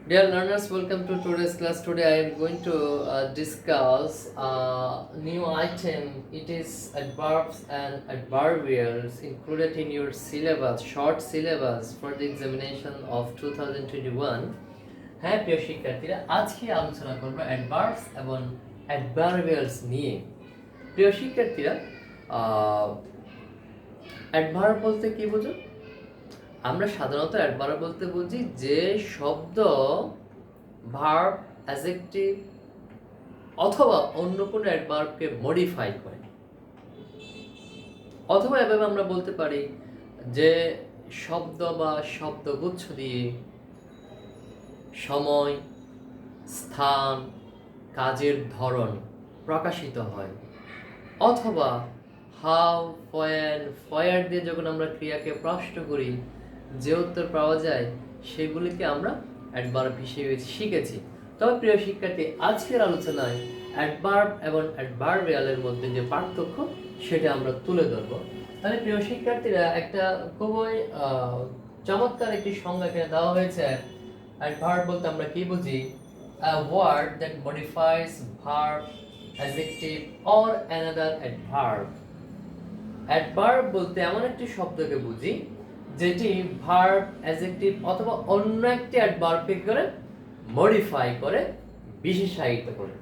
Dear learners, welcome to today's class. Today I am going to discuss a new item. It is adverbs and adverbials included in your syllabus, short syllabus for the examination of 2021. হ্যাঁ প্রিয় শিক্ষার্থীরা, আজকে আলোচনা করব adverbs এবং adverbials নিয়ে। প্রিয় শিক্ষার্থীরা, অ্যাডভার্ব বলতে কি বোঝো? আমরা সাধারণত অ্যাডভার্ব বলতে বুঝি যে শব্দ ভার্ব, অ্যাডজেক্টিভ অথবা অন্য কোনো অ্যাডভার্বকে মডিফাই করে, অথবা এভাবে আমরা বলতে পারি যে শব্দ বা শব্দগুচ্ছ দিয়ে সময়, স্থান, কাজের ধরন প্রকাশিত হয়, অথবা হাউ, ফয়ার দিয়ে যখন আমরা ক্রিয়াকে প্রশ্ন করি যে উত্তর পাওয়া যায় সেগুলিকে আমরা অ্যাডভার্ব হিসেবে শিখেছি। তবে প্রিয় শিক্ষার্থী, আজকের আলোচনায় অ্যাডভার্ব এবং অ্যাডভার্বিয়ালের মধ্যে যে পার্থক্য সেটা আমরা তুলে ধরবো। তাহলে প্রিয় শিক্ষার্থীরা, একটা খুবই চমৎকার একটি সংজ্ঞা এখানে দেওয়া হয়েছে। অ্যাডভার্ব বলতে আমরা কি বুঝি? A word that modifies verb, adjective or another adverb. Adverb বলতে এমন একটি শব্দকে বুঝি যেটি ভার্ব, অ্যাডজেক্টিভ অথবা অন্য একটি অ্যাডভার্বকে করে মডিফাই করে, বিশেষায়িত করে।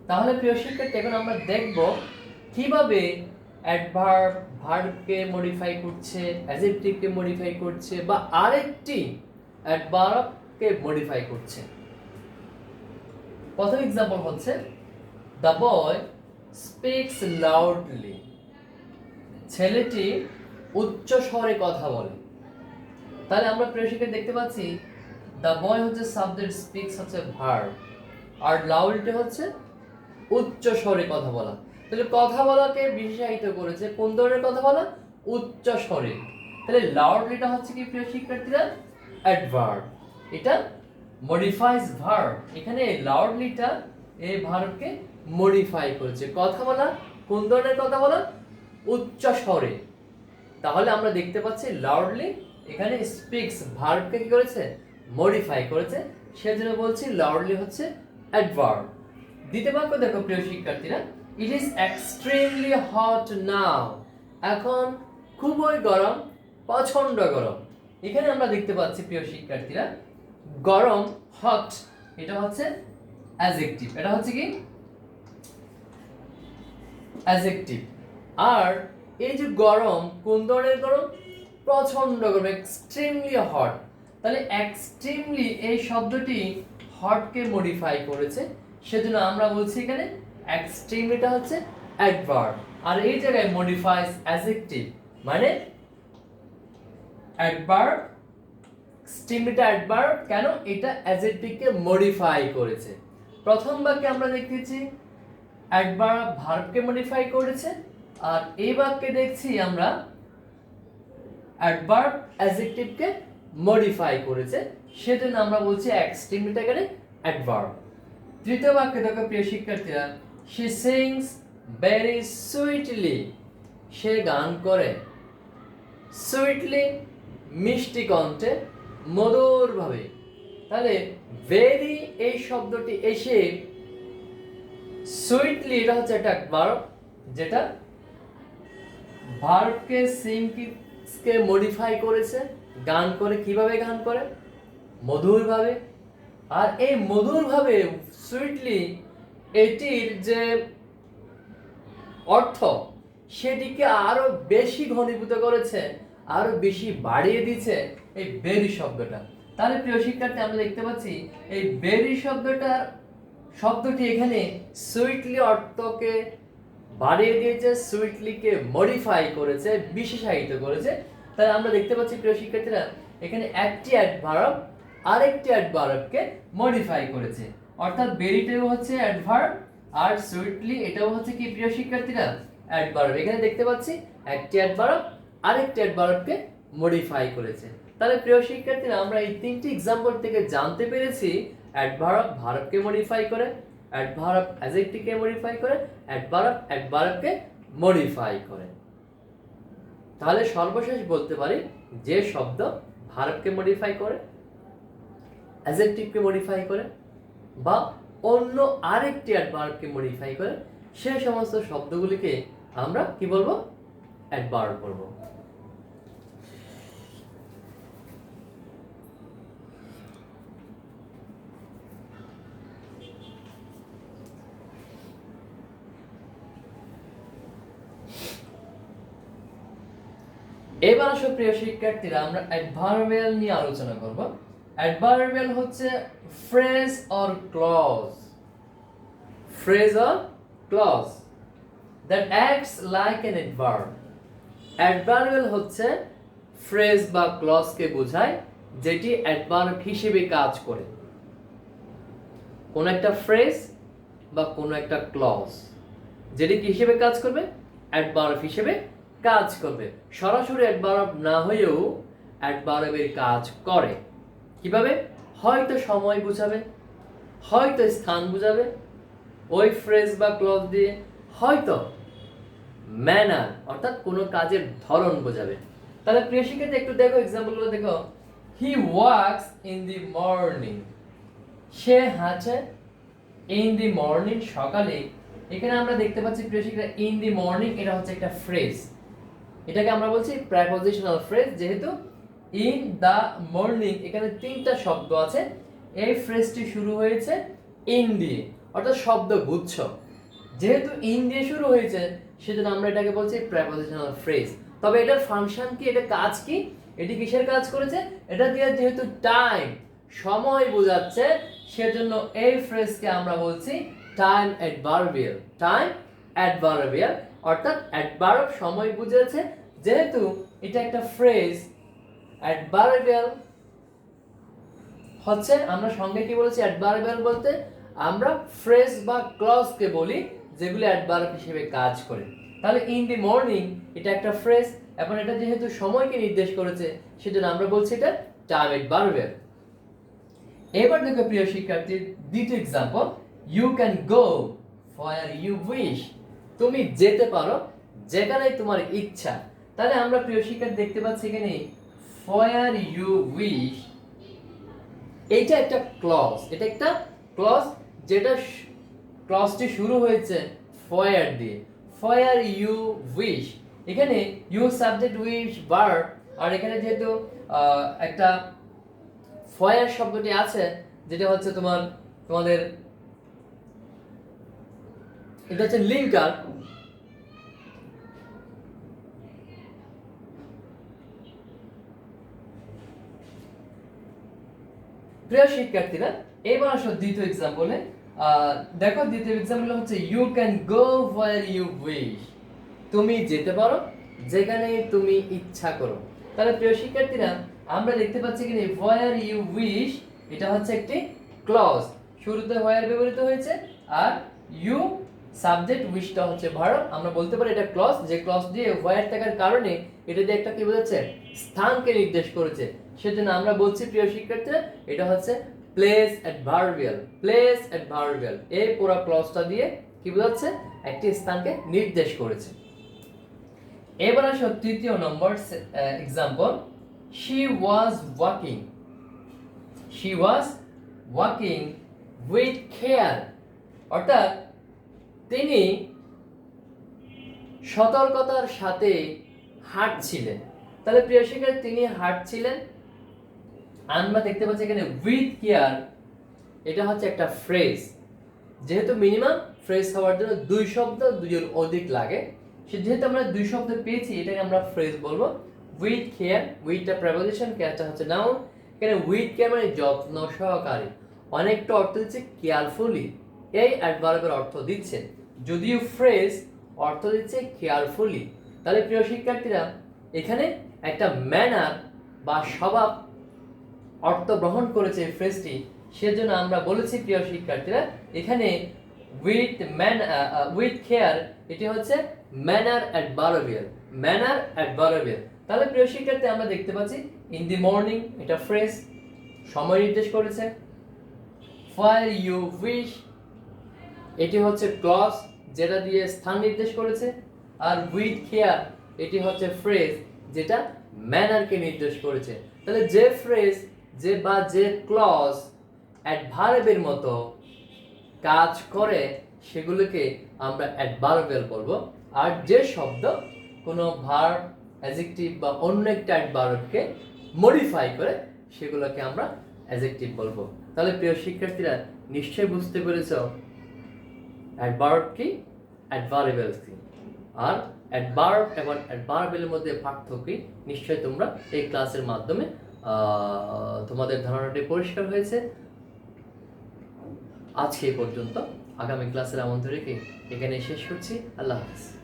তাহলে প্রিয় শিক্ষার্থী, এখন আমরা দেখব কিভাবে অ্যাডভার্ব ভার্বকে মডিফাই করছে, অ্যাডজেক্টিভকে মডিফাই করছে বা আরেকটি অ্যাডভার্বকে মডিফাই করছে। প্রথম एग्जांपल হচ্ছে দ্য বয় স্পিক্স লাউডলি। ছেলেটি উচ্চ স্বরে কথা বলে। তাহলে আমরা প্রিয় শিক্ষার্থী দেখতে পাচ্ছি দ্য বয় হচ্ছে সাবজেক্ট, স্পিক্স হচ্ছে ভার্ব, আর লাউডলি হচ্ছে উচ্চ স্বরে কথা বলা। তাহলে কথা বলাকে বিশেষায়িত করেছে কোন ধরনের কথা বলা? উচ্চ স্বরে। তাহলে লাউডলিটা হচ্ছে কি প্রিয় শিক্ষার্থীরা? অ্যাডভার্ব। এটা মডিফাইজ ভার্ব। এখানে লাউডলিটা এই ভার্বকে মডিফাই করেছে। কথা বলা, কোন ধরনের কথা বলা? উচ্চ স্বরে। তাহলে আমরা দেখতে পাচ্ছি লাউডলি এখানে স্পিক্স ভার্বকে কি করেছে? মডিফাই করেছে। সেজন্য বলছি লাউডলি হচ্ছে অ্যাডভার্ব। দ্বিতীয় বাক্য দেখো প্রিয় শিক্ষার্থীরা, ইট ইজ এক্সট্রিমলি হট নাও। এখন খুবই গরম, প্রচন্ড গরম। এখানে আমরা দেখতে পাচ্ছি প্রিয় শিক্ষার্থীরা, গরম, হট, এটা হচ্ছে অ্যাডজেক্টিভ। এটা হচ্ছে কি? অ্যাডজেক্টিভ। আর এই যে গরম, কোন ধরনের গরম? প্রচন্ড গরম, এক্সট্রিমলি হট। তাহলে এক্সট্রিমলি এই শব্দটি হটকে মডিফাই করেছে, সেজন্য আমরা বলছি এখানে এক্সট্রিমলিটা হচ্ছে অ্যাডভার্ব। আর এই জায়গায় মডিফাইস অ্যাডজেক্টিভ, মানে অ্যাডভার্ব, এক্সট্রিমলিটা অ্যাডভার্ব। কেন? এটা অ্যাডজেক্টিভকে মডিফাই করেছে। প্রথম বাক্যে আমরা দেখতেছি অ্যাডভার্ব ভার্বকে মডিফাই করেছে, আর এই বাক্যে দেখছি আমরা অ্যাডভার্ব অ্যাডজেক্টিভকে মডিফাই করেছে, সেজন্য আমরা বলছি এক্সট্রিমলিটাকে অ্যাডভার্ব। তৃতীয় বাক্যে দেখো প্রিয় শিক্ষার্থীরা, শি সিংস ভেরি সুইটলি। সে গান করে। সুইটলি মিষ্টি কণ্ঠে, মধুরভাবে। তাহলে ভেরি এই শব্দটি এসে সুইটলি, এটা হচ্ছে একটা ভার্ব, যেটা ভার্বকে সিংকে মডিফাই করেছে। গান করে, কিভাবে গান করে? মধুরভাবে। আর এই মধুরভাবে, সুইটলি, এটির যে অর্থ সেটিকে আরো বেশি ঘনীভূত করেছে, আরো বেশি বাড়িয়ে দিচ্ছে এই বেরি শব্দটা। তাহলে প্রিয় শিক্ষার্থী, আমরা দেখতে পাচ্ছি এই বেরি শব্দটি এখানে সুইটলি অর্থকে বাড়িয়ে দিয়েছে, সুইটলিকে মডিফাই করেছে, বিশেষায়িত করেছে। তাহলে আমরা দেখতে পাচ্ছি প্রিয় শিক্ষার্থীরা, এখানে একটি অ্যাডভার্ব আরেকটি অ্যাডভার্বকে মডিফাই করেছে। অর্থাৎ বেরিটাও হচ্ছে অ্যাডভার্ব, আর সুইটলি এটাও হচ্ছে কি প্রিয় শিক্ষার্থীরা? অ্যাডভার্ব। এখানে দেখতে পাচ্ছি একটি অ্যাডভার্ব আরেকটি অ্যাডভার্বকে মডিফাই করেছে। তাহলে প্রিয় শিক্ষার্থীরা, আমরা এই তিনটি एग्जांपल থেকে জানতে পেরেছি অ্যাডভার্ব ভার্বকে মডিফাই করে, অ্যাডভার্ব অ্যাডজেক্টিভকে মডিফাই করে, অ্যাডভার্ব অ্যাডভার্বকে মডিফাই করে। তাহলে সর্বশেষ বলতে পারি যে শব্দ ভার্বকে মডিফাই করে, অ্যাডজেক্টিভকে মডিফাই করে বা অন্য আরেকটি অ্যাডভার্বকে মডিফাই করে সেই সমস্ত শব্দগুলিকে আমরা কি বলবো? অ্যাডভার্ব বলবো। এবার আসো প্রিয় শিক্ষার্থীরা, আমরা অ্যাডভার্বিয়াল নিয়ে আলোচনা করব। অ্যাডভার্বিয়াল হচ্ছে phrase or clause, phrase or clause that acts like an adverb. Adverbial হচ্ছে ফ্রেজ বা ক্লজকে বোঝায় যেটি অ্যাডভার্ব হিসেবে কাজ করে। কোন একটা ফ্রেজ বা কোন একটা ক্লজ যেটি কি হিসেবে কাজ করবে? অ্যাডভার্ব হিসেবে কাজ করবে। সরাসরি অ্যাডভার্ব না হয়েও অ্যাডভার্বের কাজ করে। কিভাবে? হয়তো সময় বোঝাবে, হয়তো স্থান বোঝাবে ওই ফ্রেজ বা ক্লজ দিয়ে, হয়তো ম্যানার অর্থাৎ কোনো কাজের ধরন বোঝাবে। তাহলে প্রিয় শিক্ষার্থী একটু দেখো, এক্সাম্পলগুলো দেখো। হি ওয়াকস ইন দি মর্নিং, সে হাঁটে ইন দি মর্নিং, সকালে। এখানে আমরা দেখতে পাচ্ছি প্রিয় শিক্ষার্থী ইন দি মর্নিং এটা হচ্ছে একটা ফ্রেজ, এটাকে আমরা বলছি প্রিপজিশনাল ফ্রেজ। যেহেতু ইন দা মর্নিং এখানে তিনটা শব্দ আছে, এই ফ্রেজটি শুরু হয়েছে ইন দিয়ে, অর্থাৎ শব্দ গুচ্ছ। যেহেতু ইন দিয়ে শুরু হয়েছে সেজন্য আমরা এটাকে বলছি প্রিপজিশনাল ফ্রেজ। তবে এটার ফাংশন কি, এটা কাজ কি, এটি কিসের কাজ করেছে? এটা দিয়ে যেহেতু টাইম সময় বোঝাচ্ছে সেজন্য এই ফ্রেজকে আমরা বলছি টাইম অ্যাডভার্বিয়াল। টাইম অ্যাডভার্বিয়াল অর্থাৎ অ্যাডভার্ব সময় বুঝাচ্ছে, যেহেতু এটা একটা ফ্রেজ। অ্যাডভার্বিয়াল হচ্ছে, আমরা সঙ্গে কি বলেছি? অ্যাডভার্বিয়াল বলতে আমরা ফ্রেজ বা ক্লজকে বলি যেগুলো অ্যাডভার্ব হিসেবে কাজ করে। তাহলে ইন দি মর্নিং এটা একটা ফ্রেজ, এবং এটা যেহেতু সময়কে নির্দেশ করেছে সেজন্য আমরা বলছি এটা টাইম অ্যাডভার্বিয়াল। এবার দেখো প্রিয় শিক্ষার্থী, দ্বিতীয় example, you can go where you wish, তুমি যেতে পারো যেখানে তোমার ইচ্ছা। তাহলে আমরা প্রিয় শিক্ষার্থী দেখতে পাচ্ছি এখানে হোয়ার ইউ উইশ, এইটা একটা ক্লজ, এটা একটা ক্লজ যেটা ক্লজটি শুরু হয়েছে ফয়ার দিয়ে, ফয়ার ইউ উইশ। এখানে ইউ সাবজেক্ট উইশ ভার্ব, আর এখানে যেহেতু একটা ফয়ার শব্দটি আছে যেটা হচ্ছে তোমাদের এটা হচ্ছে লিঙ্কার। প্রিয় শিক্ষার্থীরা, এবার আসো দ্বিতীয় এক্সাম্পলে। দেখো দ্বিতীয় এক্সাম্পল হচ্ছে you can go where you wish, তুমি যেতে পারো যেখানে তুমি ইচ্ছা করো। তাহলে প্রিয় শিক্ষার্থীরা, আমরা দেখতে পাচ্ছি কি হোয়ার ইউ উইশ এটা হচ্ছে একটি ক্লজ, শুরুতে হোয়ার ব্যবহৃত হয়েছে, আর ইউ সাবজেক্ট, উইশটা হচ্ছে ভার্ব। আমরা বলতে পারি এটা ক্লজ, যে ক্লজ দিয়ে হোয়ার থাকার কারণে এটা দিয়ে একটা কি বোঝাচ্ছে? স্থানকে নির্দেশ করেছে। সেজন্য আমরা বলছি প্রিয় শিক্ষার্থীরা এটা হচ্ছে প্লেস অ্যাডভার্বিয়াল। প্লেস অ্যাডভার্বিয়াল এই পুরো ক্লজটা দিয়ে কি বোঝাচ্ছে? একটি স্থানকে নির্দেশ করেছে। এবার আসো তৃতীয় নম্বর example, she was walking, she was walking with care, অর্থাৎ তিনি সতর্কতার সাথে হাঁটছিলেন। তাহলে প্রিয় শিক্ষার্থী, তিনি হাঁটছিলেন, আমরা দেখতে পাচ্ছি এখানে উইথ কেয়ার, এটা হচ্ছে একটা ফ্রেজ। যেহেতু মিনিমাম ফ্রেজ হওয়ার জন্য দুই শব্দ দুইয়ের অধিক লাগে, যেহেতু আমরা দুই শব্দ পেয়েছি এটাকে আমরা ফ্রেজ বলবো। উইথ কেয়ার, উইথটা প্রেপোজিশন, কেয়ারটা হচ্ছে নাউন। এখানে উইথ কেয়ার মানে যত্ন সহকারে, অনেকটা অর্থ দিচ্ছে কেয়ারফুলি, এই অ্যাডভার্বের অর্থ দিচ্ছে, যদিও ফ্রেজ অর্থ দিচ্ছে কেয়ারফুলি। তাহলে প্রিয় শিক্ষার্থীরা, এখানে একটা ম্যানার বা স্বভাব অর্থ গ্রহণ করেছে এই ফ্রেজটি, সেজন্য আমরা বলেছি প্রিয় শিক্ষার্থীরা এখানে উইথ কেয়ার এটি হচ্ছে ম্যানার অ্যাডভার্বিয়াল। Manner adverbial. তাহলে প্রিয় শিক্ষার্থী, আমরা দেখতে পাচ্ছি ইন দি মর্নিং এটা ফ্রেজ, সময় নির্দেশ করেছে। হোয়ার ইউ উইশ এটি হচ্ছে ক্লজ যেটা দিয়ে স্থান নির্দেশ করেছে, আর উইথ কেয়ার এটি হচ্ছে ফ্রেজ যেটা ম্যানারকে নির্দেশ করেছে। তাহলে যে ফ্রেজ যে ক্লজ অ্যাডভার্বের মতো কাজ করে সেগুলোকে আমরা অ্যাডভার্বিয়াল বলবো। আর যে শব্দ কোনো ভার্ব, অ্যাডজেক্টিভ বা অন্য একটা অ্যাডভার্বকে মডিফাই করে সেগুলোকে আমরা অ্যাডজেক্টিভ বলবো। তাহলে প্রিয় শিক্ষার্থীরা নিশ্চয়ই বুঝতে পেরেছ অ্যাডভার্ব কি, অ্যাডভার্বিয়াল কি, আর অ্যাডভার্ব এবং অ্যাডভার্বিয়ালের মধ্যে পার্থক্য নিশ্চয়ই তোমরা এই ক্লাসের মাধ্যমে তোমাদের ধারণাটি পরিষ্কার হয়েছে। আজকে এই পর্যন্ত, আগামী ক্লাসের আমন্ত্রণ রেখে এখানে শেষ করছি। আল্লাহ হাফিজ।